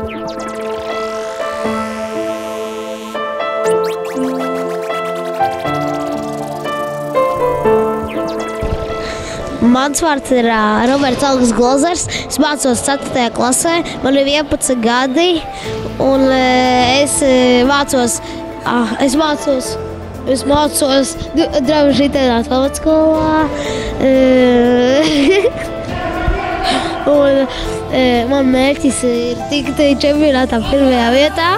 Mans vārds ir Roberts Algas Glozers. Es mācos 4. klasē, man ir 11 gadi. Un es mācos Draugu internatu pamatskolā. Un man mērķis ir tikt čempionātā 1. vietā.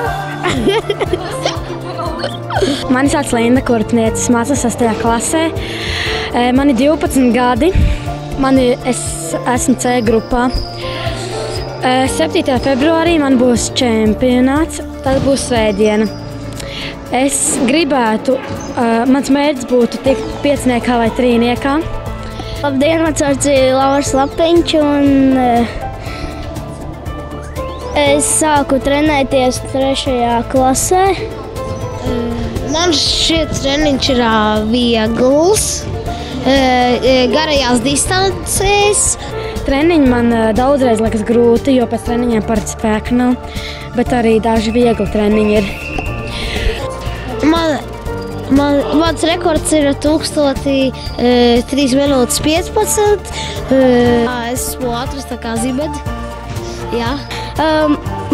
Mani sauc Linda Kurtniece, es mācos 6. klasē. Man ir 12 gadi. Es esmu C grupā. 7. februārī man būs čempionāts, tad būs svētdiena. Es gribētu, mans mērķis būtu tikt 5. vai 3. Labdien, mans vārds ir Lauris Lapiņš, un es sāku trenēties 3. klasē. Man šķiet treniņš ir viegls, garajās distancēs. Treniņi man daudzreiz liekas grūti, jo pēc treniņiem parasti spēka nav, bet arī daži viegli treniņi ir. Mans rekords ir 1003 minūtes 15. Esmu ātrs tā kā zibedi. Jā.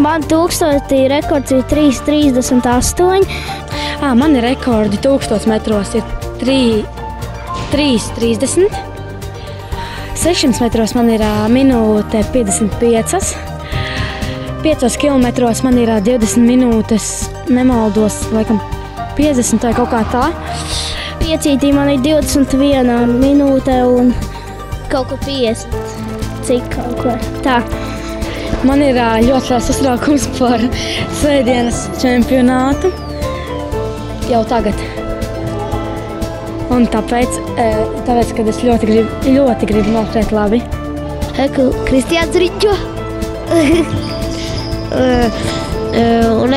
Man 1000 rekords ir 3:38. Man ir rekordi 1000 metros ir 3:30. 600 metros man ir minūte 55. 5 kilometros man ir 20 minūtes, nemaldos, laikam 50 vai kaut kā tā. 5 man ir 21 minūte un kaut ko 50. Cik kaut ko tā. Man ir ļoti liels uztraukums par svētdienas čempionātu jau tagad. Un tāpēc, kad es ļoti gribu nokrēt labi. Kristiāns Ričo. Un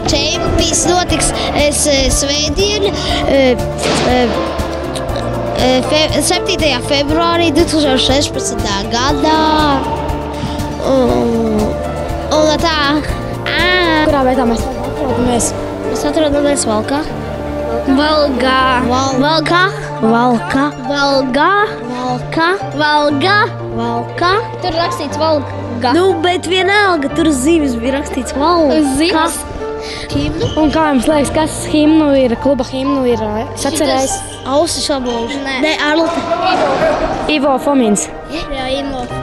čempis notiks svētdien 7. februārī 2016. gadā. Un tā. Kurā vietā mēs atrodamies? Mēs atrodamies Valkā. Valkā. Tur rakstīts Valga. Nu, bet vienalga, tur zīmes bija rakstīts Valga. Zīmes? Himnu? Un kā jums liekas, kas himnu ir, kluba himnu ir sacerējis? Ausis Aboļš. Nē, Arlota. Ivo Fomins. Jā, Ivo Fomins.